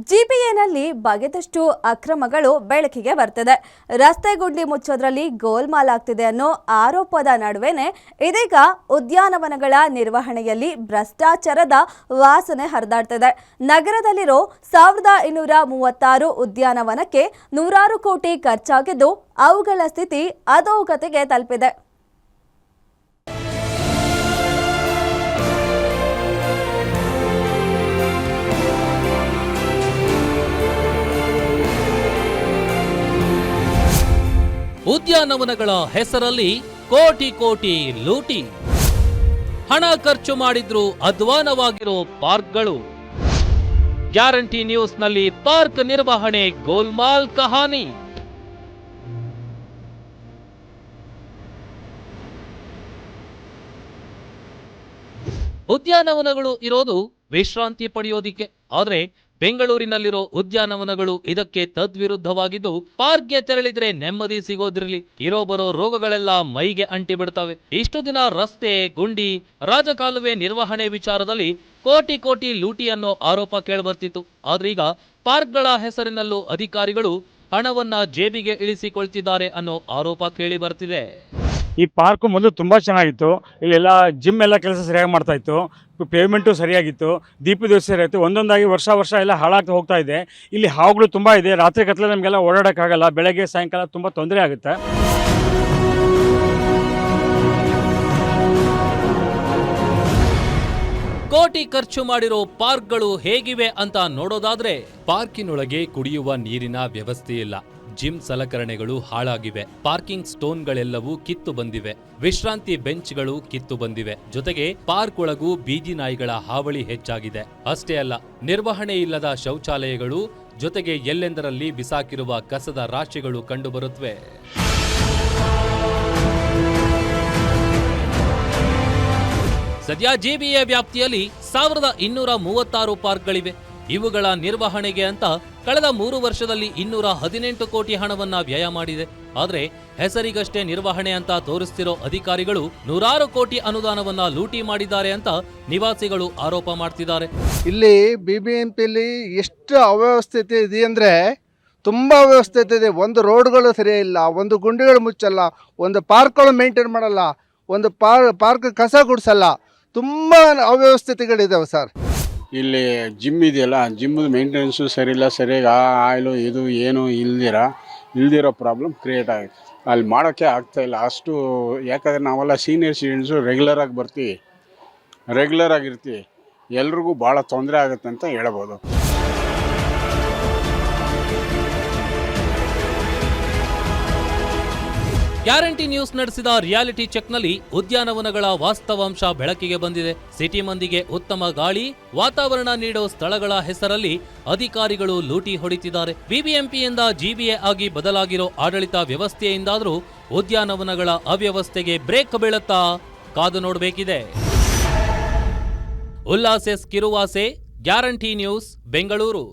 ಜಿಬಿಎನಲ್ಲಿ ಬಗೆದಷ್ಟು ಅಕ್ರಮಗಳು ಬೆಳಕಿಗೆ ಬರ್ತಿದೆ. ರಸ್ತೆ ಗುಂಡಿ ಮುಚ್ಚೋದ್ರಲ್ಲಿ ಗೋಲ್ಮಾಲ್ ಆಗ್ತಿದೆ ಅನ್ನೋ ಆರೋಪದ ನಡುವೆನೆ ಇದೀಗ ಉದ್ಯಾನವನಗಳ ನಿರ್ವಹಣೆಯಲ್ಲಿ ಭ್ರಷ್ಟಾಚಾರದ ವಾಸನೆ ಹರಿದಾಡ್ತಿದೆ. ನಗರದಲ್ಲಿರೋ 1236 ಉದ್ಯಾನವನಕ್ಕೆ ನೂರಾರು ಕೋಟಿ ಖರ್ಚಾಗಿದ್ದು ಅವುಗಳ ಸ್ಥಿತಿ ಅಧೋಗತಿಗೆ ತಲುಪಿದೆ. ಉದ್ಯಾನವನಗಳ ಹೆಸರಲ್ಲಿ ಕೋಟಿ ಕೋಟಿ ಲೂಟಿ, ಹಣ ಖರ್ಚು ಮಾಡಿದ್ರು ಅಧ್ವಾನವಾಗಿರೋ ಪಾರ್ಕ್ಗಳು. ಗ್ಯಾರಂಟಿ ನ್ಯೂಸ್ನಲ್ಲಿ ಪಾರ್ಕ್ ನಿರ್ವಹಣೆ ಗೋಲ್ಮಾಲ್ ಕಹಾನಿ. ಉದ್ಯಾನವನಗಳು ಇರೋದು ವಿಶ್ರಾಂತಿ ಪಡೆಯೋದಿಕ್ಕೆ, ಆದ್ರೆ ಬೆಂಗಳೂರಿನಲ್ಲಿರೋ ಉದ್ಯಾನವನಗಳು ಇದಕ್ಕೆ ತದ್ವಿರುದ್ಧವಾಗಿದ್ದು, ಪಾರ್ಕ್ಗೆ ತೆರಳಿದ್ರೆ ನೆಮ್ಮದಿ ಸಿಗೋದ್ರಲ್ಲಿ ಇರೋ ಬರೋ ರೋಗಗಳೆಲ್ಲ ಮೈಗೆ ಅಂಟಿ ಬಿಡ್ತವೆ. ಇಷ್ಟು ದಿನ ರಸ್ತೆ, ಗುಂಡಿ, ರಾಜಕಾಲುವೆ ನಿರ್ವಹಣೆ ವಿಚಾರದಲ್ಲಿ ಕೋಟಿ ಕೋಟಿ ಲೂಟಿ ಅನ್ನೋ ಆರೋಪ ಕೇಳಿಬರ್ತಿತ್ತು. ಆದ್ರೀಗ ಪಾರ್ಕ್ಗಳ ಹೆಸರಿನಲ್ಲೂ ಅಧಿಕಾರಿಗಳು ಹಣವನ್ನ ಜೇಬಿಗೆ ಇಳಿಸಿಕೊಳ್ತಿದ್ದಾರೆ ಅನ್ನೋ ಆರೋಪ ಕೇಳಿ ಬರ್ತಿದೆ. ಈ ಪಾರ್ಕು ಮೊದಲು ತುಂಬ ಚೆನ್ನಾಗಿತ್ತು. ಇಲ್ಲೆಲ್ಲ ಜಿಮ್ ಎಲ್ಲ ಕೆಲಸ ಸರಿಯಾಗಿ ಮಾಡ್ತಾ ಇತ್ತು, ಪೇಮೆಂಟು ಸರಿಯಾಗಿತ್ತು, ದೀಪದ ವ್ಯವಸ್ಥೆ ಸರಿಯಾಗಿತ್ತು. ಒಂದೊಂದಾಗಿ ವರ್ಷ ಎಲ್ಲ ಹಾಳಾಗ್ತಾ ಹೋಗ್ತಾ ಇದೆ. ಇಲ್ಲಿ ಹಾವುಗಳು ತುಂಬ ಇದೆ. ರಾತ್ರಿ ಕತ್ತಲೆ ನಮಗೆಲ್ಲ ಓಡಾಡೋಕ್ಕಾಗಲ್ಲ. ಬೆಳಗ್ಗೆ ಸಾಯಂಕಾಲ ತುಂಬ ತೊಂದರೆ ಆಗುತ್ತೆ. ಕೋಟಿ ಖರ್ಚು ಮಾಡಿರೋ ಪಾರ್ಕ್ಗಳು ಹೇಗಿವೆ ಅಂತ ನೋಡೋದಾದ್ರೆ, ಪಾರ್ಕಿನೊಳಗೆ ಕುಡಿಯುವ ನೀರಿನ ವ್ಯವಸ್ಥೆ ಇಲ್ಲ, ಜಿಮ್ ಸಲಕರಣೆಗಳು ಹಾಳಾಗಿವೆ, ಪಾರ್ಕಿಂಗ್ ಸ್ಟೋನ್ಗಳೆಲ್ಲವೂ ಕಿತ್ತು ಬಂದಿವೆ, ವಿಶ್ರಾಂತಿ ಬೆಂಚ್ಗಳು ಕಿತ್ತು ಬಂದಿವೆ, ಜೊತೆಗೆ ಪಾರ್ಕ್ ಒಳಗೂ ಬೀದಿ ನಾಯಿಗಳ ಹಾವಳಿ ಹೆಚ್ಚಾಗಿದೆ. ಅಷ್ಟೇ ಅಲ್ಲ, ನಿರ್ವಹಣೆ ಇಲ್ಲದ ಶೌಚಾಲಯಗಳು, ಜೊತೆಗೆ ಎಲ್ಲೆಂದರಲ್ಲಿ ಬಿಸಾಕಿರುವ ಕಸದ ರಾಶಿಗಳು ಕಂಡುಬರುತ್ತವೆ. ಸದ್ಯ ಜಿಬಿಎ ವ್ಯಾಪ್ತಿಯಲ್ಲಿ 1236 ಪಾರ್ಕ್ಗಳಿವೆ. ಇವುಗಳ ನಿರ್ವಹಣೆಗೆ ಅಂತ ಕಳೆದ 3 ವರ್ಷದಲ್ಲಿ 218 ಕೋಟಿ ಹಣವನ್ನ ವ್ಯಯ ಮಾಡಿದೆ. ಆದ್ರೆ ಹೆಸರಿಗಷ್ಟೇ ನಿರ್ವಹಣೆ ಅಂತ ತೋರಿಸ್ತಿರೋ ಅಧಿಕಾರಿಗಳು ನೂರಾರು ಕೋಟಿ ಅನುದಾನವನ್ನ ಲೂಟಿ ಮಾಡಿದ್ದಾರೆ ಅಂತ ನಿವಾಸಿಗಳು ಆರೋಪ ಮಾಡ್ತಿದ್ದಾರೆ. ಇಲ್ಲಿ ಬಿಬಿಎಂಪಿಯಲ್ಲಿ ಎಷ್ಟು ಅವ್ಯವಸ್ಥೆ ಇದೆ ಅಂದ್ರೆ ತುಂಬ ಅವ್ಯವಸ್ಥೆ ಇದೆ. ಒಂದು ರೋಡ್ಗಳು ಸರಿಯಿಲ್ಲ, ಒಂದು ಗುಂಡಿಗಳು ಮುಚ್ಚಲ್ಲ, ಒಂದು ಪಾರ್ಕ್ಗಳು ಮೇಂಟೈನ್ ಮಾಡಲ್ಲ, ಒಂದು ಪಾರ್ಕ್ ಕಸ ಗುಡಿಸಲ್ಲ, ತುಂಬ ಅವ್ಯವಸ್ಥೆಗಳಿದಾವೆ ಸರ್. ಇಲ್ಲಿ ಜಿಮ್ ಇದೆಯಲ್ಲ, ಜಿಮ್ಮದು ಮೇಂಟೆನೆನ್ಸು ಸರಿಯಿಲ್ಲ, ಸರಿಯಾಗಿ ಆಯಿಲು ಇದು ಏನು ಇಲ್ದಿರೋ ಪ್ರಾಬ್ಲಮ್ ಕ್ರಿಯೇಟ್ ಆಗಿದೆ. ಅಲ್ಲಿ ಮಾಡೋಕ್ಕೆ ಆಗ್ತಾಯಿಲ್ಲ ಅಷ್ಟು. ಯಾಕಂದರೆ ನಾವೆಲ್ಲ ಸೀನಿಯರ್ ಸಿಟಿಜನ್ಸು ರೆಗ್ಯುಲರಾಗಿ ಬರ್ತೀವಿ, ರೆಗ್ಯುಲರ್ ಆಗಿರ್ತೀವಿ, ಎಲ್ರಿಗೂ ಭಾಳ ತೊಂದರೆ ಆಗುತ್ತೆ ಅಂತ ಹೇಳ್ಬೋದು. ಗ್ಯಾರಂಟಿ ನ್ಯೂಸ್ ನಡೆಸಿದ ರಿಯಾಲಿಟಿ ಚೆಕ್ನಲ್ಲಿ ಉದ್ಯಾನವನಗಳ ವಾಸ್ತವಾಂಶ ಬೆಳಕಿಗೆ ಬಂದಿದೆ. ಸಿಟಿ ಮಂದಿಗೆ ಉತ್ತಮ ಗಾಳಿ, ವಾತಾವರಣ ನೀಡೋ ಸ್ಥಳಗಳ ಹೆಸರಲ್ಲಿ ಅಧಿಕಾರಿಗಳು ಲೂಟಿ ಹೊಡಿತಿದ್ದಾರೆ. ಬಿಬಿಎಂಪಿಯಿಂದ ಜಿಬಿಎ ಆಗಿ ಬದಲಾಗಿರೋ ಆಡಳಿತ ವ್ಯವಸ್ಥೆಯಿಂದಾದರೂ ಉದ್ಯಾನವನಗಳ ಅವ್ಯವಸ್ಥೆಗೆ ಬ್ರೇಕ್ ಬೀಳುತ್ತಾ ಕಾದು ನೋಡಬೇಕಿದೆ. ಉಲ್ಲಾಸೆ ಕಿರುವಾಸೆ, ಗ್ಯಾರಂಟಿ ನ್ಯೂಸ್, ಬೆಂಗಳೂರು.